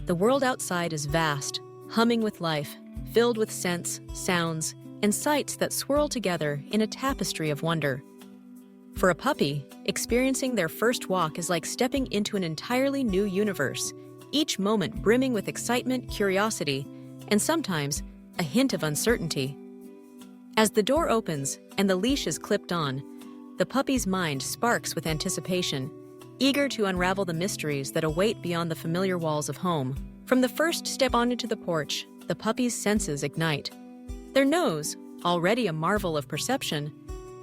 The world outside is vast, humming with life, filled with scents, sounds, and sights that swirl together in a tapestry of wonder. For a puppy, experiencing their first walk is like stepping into an entirely new universe, each moment brimming with excitement, curiosity, and sometimes a hint of uncertainty. As the door opens and the leash is clipped on, the puppy's mind sparks with anticipation, eager to unravel the mysteries that await beyond the familiar walls of home. From the first step onto the porch, the puppy's senses ignite. Their nose, already a marvel of perception,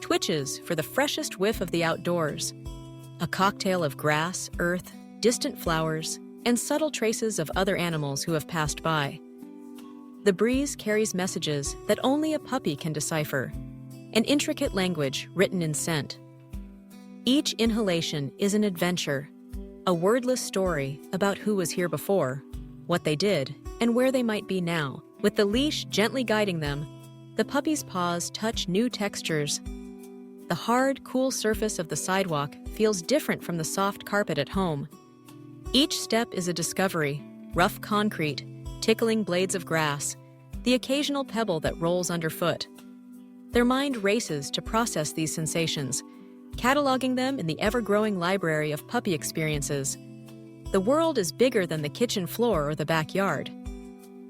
twitches for the freshest whiff of the outdoors, a cocktail of grass, earth, distant flowers, and subtle traces of other animals who have passed by. The breeze carries messages that only a puppy can decipher, an intricate language written in scent. Each inhalation is an adventure, a wordless story about who was here before, what they did, and where they might be now. With the leash gently guiding them, the puppy's paws touch new textures. The hard, cool surface of the sidewalk feels different from the soft carpet at home. Each step is a discovery: rough concrete, tickling blades of grass, the occasional pebble that rolls underfoot. Their mind races to process these sensations, cataloging them in the ever-growing library of puppy experiences. The world is bigger than the kitchen floor or the backyard.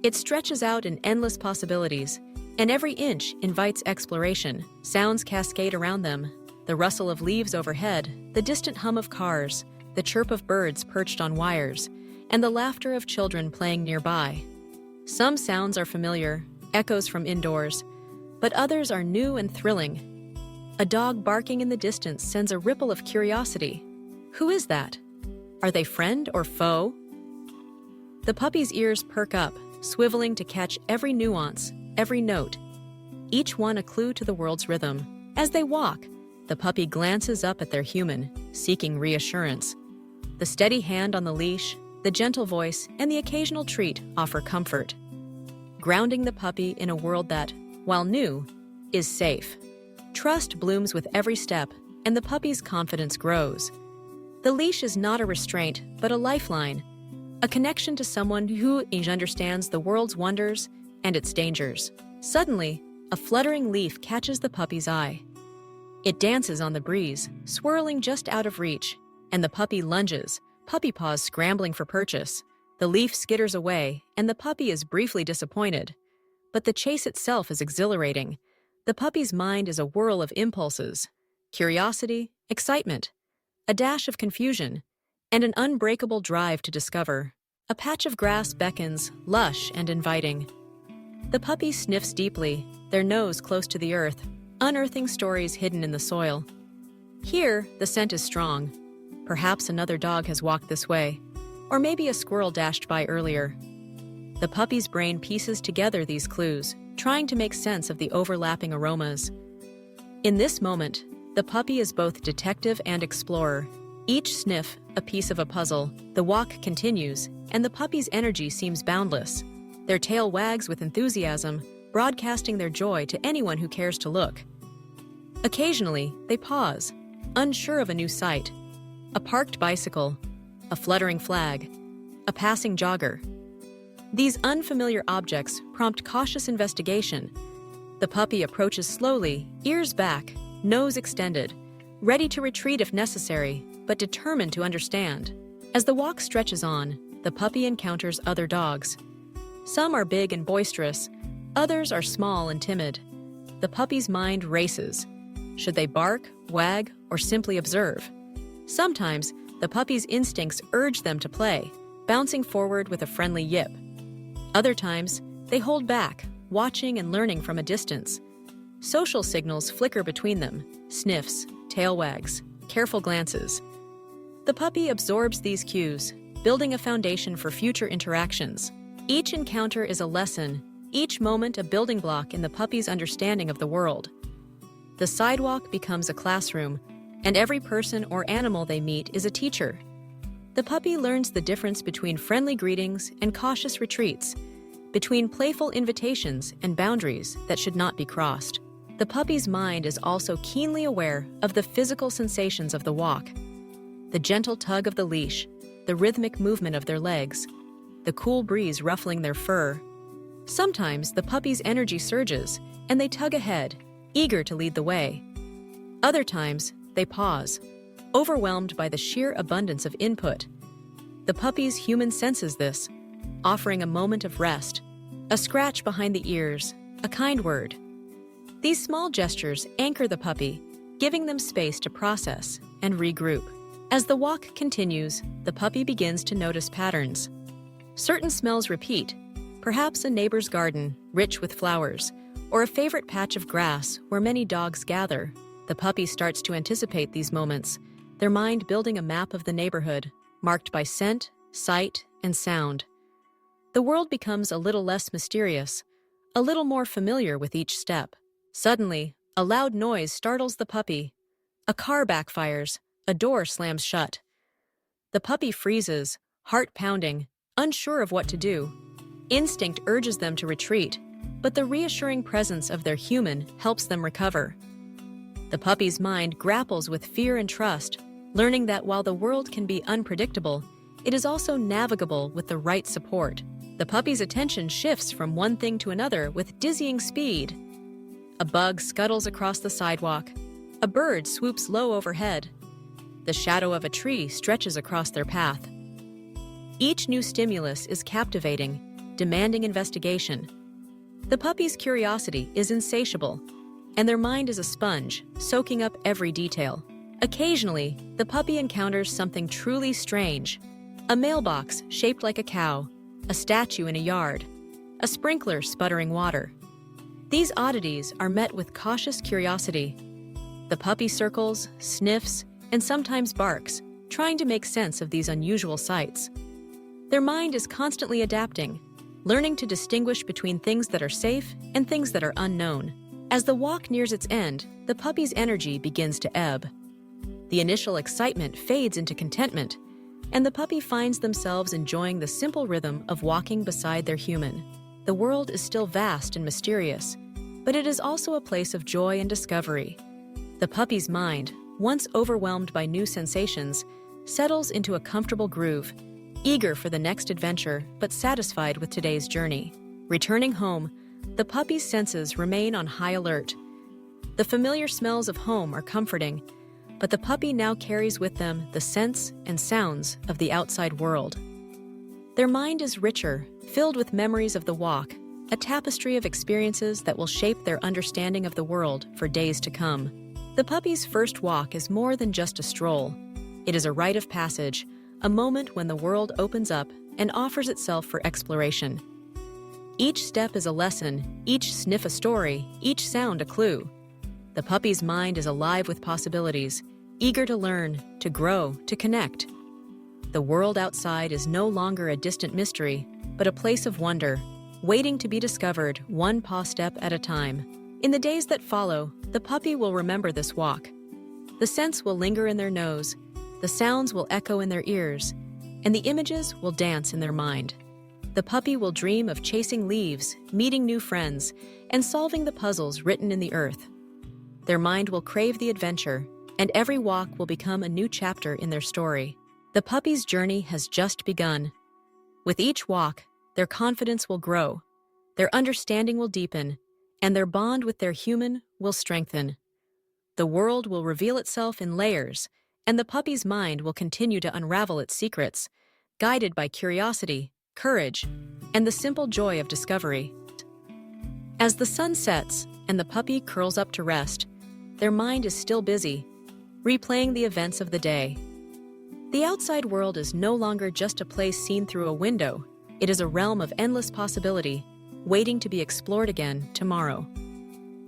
It stretches out in endless possibilities, and every inch invites exploration. Sounds cascade around them: the rustle of leaves overhead, the distant hum of cars, the chirp of birds perched on wires, and the laughter of children playing nearby. Some sounds are familiar, echoes from indoors, but others are new and thrilling. A dog barking in the distance sends a ripple of curiosity. Who is that? Are they friend or foe? The puppy's ears perk up, swiveling to catch every nuance, every note, each one a clue to the world's rhythm. As they walk, the puppy glances up at their human, seeking reassurance. The steady hand on the leash, the gentle voice, and the occasional treat offer comfort, grounding the puppy in a world that, while new, is safe. Trust blooms with every step, and the puppy's confidence grows. The leash is not a restraint, but a lifeline, a connection to someone who understands the world's wonders and its dangers. Suddenly, a fluttering leaf catches the puppy's eye. It dances on the breeze, swirling just out of reach, and the puppy lunges, puppy paws scrambling for purchase. The leaf skitters away, and the puppy is briefly disappointed. But the chase itself is exhilarating. The puppy's mind is a whirl of impulses: curiosity, excitement, a dash of confusion, and an unbreakable drive to discover. A patch of grass beckons, lush and inviting. The puppy sniffs deeply, their nose close to the earth, unearthing stories hidden in the soil. Here, the scent is strong. Perhaps another dog has walked this way, or maybe a squirrel dashed by earlier. The puppy's brain pieces together these clues, trying to make sense of the overlapping aromas. In this moment, the puppy is both detective and explorer. Each sniff, a piece of a puzzle. The walk continues, and the puppy's energy seems boundless. Their tail wags with enthusiasm, broadcasting their joy to anyone who cares to look. Occasionally, they pause, unsure of a new sight: a parked bicycle, a fluttering flag, a passing jogger. These unfamiliar objects prompt cautious investigation. The puppy approaches slowly, ears back, nose extended, ready to retreat if necessary, but determined to understand. As the walk stretches on, the puppy encounters other dogs. Some are big and boisterous, others are small and timid. The puppy's mind races. Should they bark, wag, or simply observe? Sometimes, the puppy's instincts urge them to play, bouncing forward with a friendly yip. Other times, they hold back, watching and learning from a distance. Social signals flicker between them: sniffs, tail wags, careful glances. The puppy absorbs these cues, building a foundation for future interactions. Each encounter is a lesson, each moment a building block in the puppy's understanding of the world. The sidewalk becomes a classroom, and every person or animal they meet is a teacher. The puppy learns the difference between friendly greetings and cautious retreats, between playful invitations and boundaries that should not be crossed. The puppy's mind is also keenly aware of the physical sensations of the walk: the gentle tug of the leash, the rhythmic movement of their legs, the cool breeze ruffling their fur. Sometimes the puppy's energy surges, and they tug ahead, eager to lead the way. Other times, they pause, overwhelmed by the sheer abundance of input. The puppy's human senses this, offering a moment of rest, a scratch behind the ears, a kind word. These small gestures anchor the puppy, giving them space to process and regroup. As the walk continues, the puppy begins to notice patterns. Certain smells repeat, perhaps a neighbor's garden, rich with flowers, or a favorite patch of grass where many dogs gather. The puppy starts to anticipate these moments, their mind building a map of the neighborhood, marked by scent, sight, and sound. The world becomes a little less mysterious, a little more familiar with each step. Suddenly, a loud noise startles the puppy. A car backfires, a door slams shut. The puppy freezes, heart pounding, unsure of what to do. Instinct urges them to retreat, but the reassuring presence of their human helps them recover. The puppy's mind grapples with fear and trust, learning that while the world can be unpredictable, it is also navigable with the right support. The puppy's attention shifts from one thing to another with dizzying speed. A bug scuttles across the sidewalk. A bird swoops low overhead. The shadow of a tree stretches across their path. Each new stimulus is captivating, demanding investigation. The puppy's curiosity is insatiable, and their mind is a sponge, soaking up every detail. Occasionally, the puppy encounters something truly strange. A mailbox shaped like a cow, a statue in a yard, a sprinkler sputtering water. These oddities are met with cautious curiosity. The puppy circles, sniffs, and sometimes barks, trying to make sense of these unusual sights. Their mind is constantly adapting, learning to distinguish between things that are safe and things that are unknown. As the walk nears its end, the puppy's energy begins to ebb. The initial excitement fades into contentment, and the puppy finds themselves enjoying the simple rhythm of walking beside their human. The world is still vast and mysterious, but it is also a place of joy and discovery. The puppy's mind, once overwhelmed by new sensations, settles into a comfortable groove, eager for the next adventure but satisfied with today's journey. Returning home, the puppy's senses remain on high alert. The familiar smells of home are comforting, but the puppy now carries with them the scents and sounds of the outside world. Their mind is richer, filled with memories of the walk, a tapestry of experiences that will shape their understanding of the world for days to come. The puppy's first walk is more than just a stroll. It is a rite of passage, a moment when the world opens up and offers itself for exploration. Each step is a lesson, each sniff a story, each sound a clue. The puppy's mind is alive with possibilities, eager to learn, to grow, to connect. The world outside is no longer a distant mystery, but a place of wonder, waiting to be discovered one paw step at a time. In the days that follow, the puppy will remember this walk. The scents will linger in their nose, the sounds will echo in their ears, and the images will dance in their mind. The puppy will dream of chasing leaves, meeting new friends, and solving the puzzles written in the earth. Their mind will crave the adventure, and every walk will become a new chapter in their story. The puppy's journey has just begun. With each walk, their confidence will grow, their understanding will deepen, and their bond with their human will strengthen. The world will reveal itself in layers, and the puppy's mind will continue to unravel its secrets, guided by curiosity, courage, and the simple joy of discovery. As the sun sets and the puppy curls up to rest, their mind is still busy, replaying the events of the day. The outside world is no longer just a place seen through a window. It is a realm of endless possibility, waiting to be explored again tomorrow.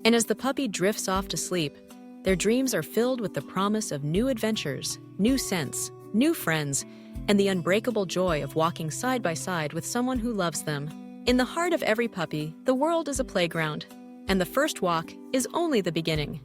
And as the puppy drifts off to sleep, their dreams are filled with the promise of new adventures, new scents, new friends, and the unbreakable joy of walking side by side with someone who loves them. In the heart of every puppy, the world is a playground, and the first walk is only the beginning.